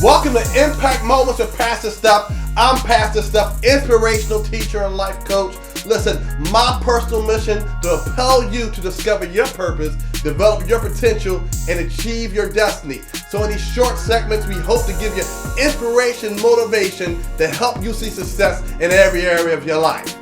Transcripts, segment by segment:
Welcome to Impact Moments with Pastor Stef. I'm Pastor Stef, inspirational teacher and life coach. Listen, my personal mission to propel you to discover your purpose, develop your potential, and achieve your destiny. So in these short segments, we hope to give you inspiration, motivation to help you see success in every area of your life.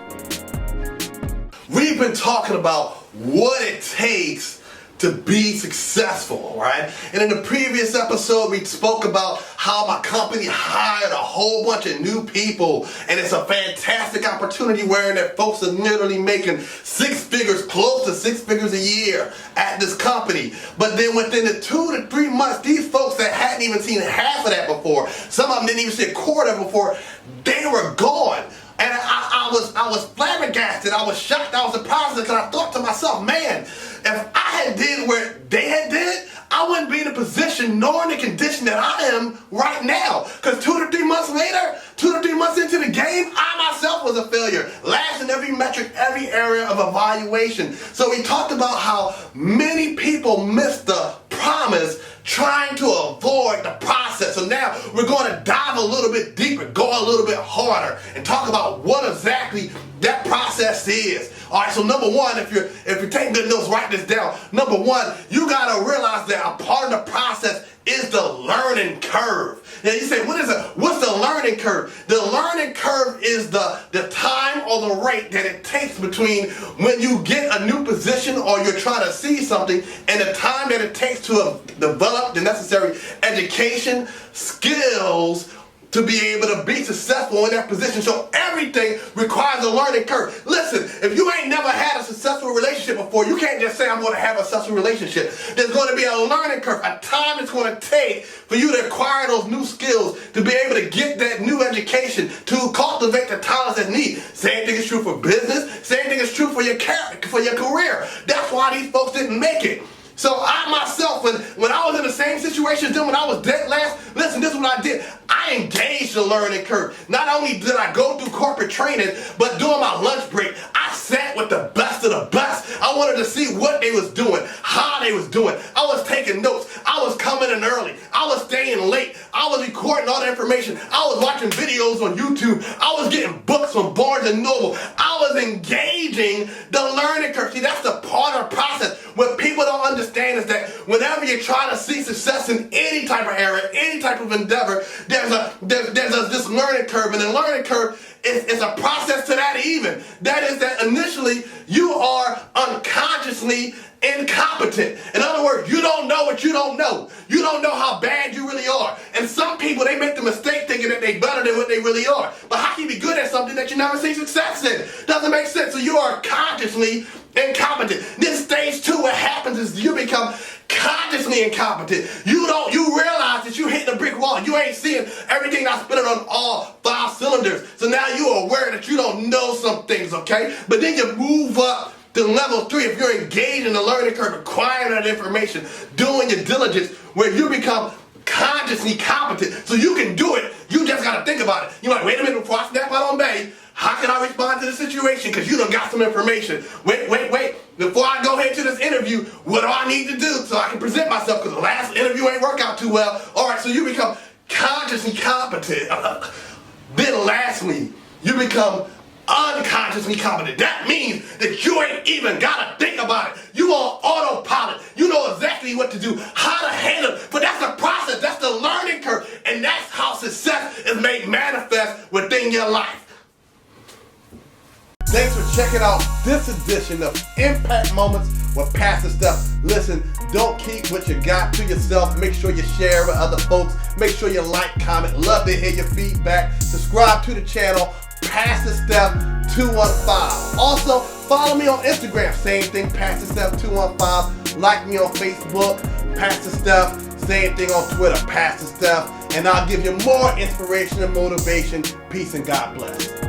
We've been talking about what it takes to be successful, right? And in the previous episode, we spoke about how my company hired a whole bunch of new people, and it's a fantastic opportunity wherein that folks are literally making six figures, close to six figures a year at this company. But then within the 2 to 3 months, these folks that hadn't even seen half of that before, some of them didn't even see a quarter before, they were gone. And I was flabbergasted, I was shocked, I was surprised, because I thought to myself, man, if I had did what they had did, I wouldn't be in a position nor in the condition that I am right now. Because 2 to 3 months later, 2 to 3 months into the game, I myself was a failure. Last in every metric, every area of evaluation. So we talked about how many people miss the promise trying to avoid the process. So now we're going to dive a little bit deeper, go a little bit harder, and talk about what exactly that process is. All right, so number one, if you're taking good notes, write this down. Number one, you got to realize that a part of the process is the learning curve. Now you say, what is it? What's the learning curve? The learning curve is the time or the rate that it takes between when you get a new position or you're trying to see something and the time that it takes to develop the necessary education, skills, to be able to be successful in that position. So everything requires a learning curve. Listen, if you ain't never had a successful relationship before, you can't just say, I'm going to have a successful relationship. There's going to be a learning curve, a time it's going to take for you to acquire those new skills, to be able to get that new education, to cultivate the talents that need. Same thing is true for business. Same thing is true for your career. That's why these folks didn't make it. So I myself, when I was in the same situation as them, when I was dead last, listen, this is what I did. I engaged the learning curve. Not only did I go through corporate training, but during my lunch break, I sat with the best of the best. I wanted to see what they was doing, how they was doing. I was taking notes. I was coming in early. I was staying late. I was recording all the information. I was watching videos on YouTube. I was getting books from Barnes and Noble. I was engaging the learning curve. See, that's the part of the process. What people don't understand is that whenever you're trying to see success in any type of area, any type of endeavor, there's this learning curve, and the learning curve is a process to that even. That is that initially you are unconsciously incompetent. In other words, you don't know what you don't know. You don't know how bad you really are. And some people, they make the mistake thinking that they're better than what they really are. But how can you be good at something that you never see success in? Doesn't make sense. So you are consciously incompetent. Then stage 2, what happens is you become consciously incompetent. You realize that you hitting a brick wall. You ain't seeing everything that's spinning on all 5 cylinders. So now you are aware that you don't know some things, okay? But then you move up to level 3, if you're engaged in the learning curve, acquiring that information, doing your diligence, where you become consciously competent. So you can do it. You just got to think about it. You're like, wait a minute, before I snap out on Bay, how can I respond to the situation? Because you done got some information. Wait. Before I go ahead to this interview, what do I need to do so I can present myself? Because the last interview ain't worked out too well. All right, so you become consciously competent. Then lastly, you become unconsciously competent. That means that you ain't even got to think about it. You on autopilot. You know exactly what to do, how to handle it. But that's the process. That's the learning curve. And that's how success is made manifest within your life. Thanks for checking out this edition of Impact Moments with Pastor Stef. Listen, don't keep what you got to yourself. Make sure you share with other folks. Make sure you like, comment. Love to hear your feedback. Subscribe to the channel, Pastor Stef 215. Also, follow me on Instagram. Same thing, Pastor Stef 215. Like me on Facebook, Pastor Stef. Same thing on Twitter, Pastor Stef. And I'll give you more inspiration and motivation. Peace and God bless.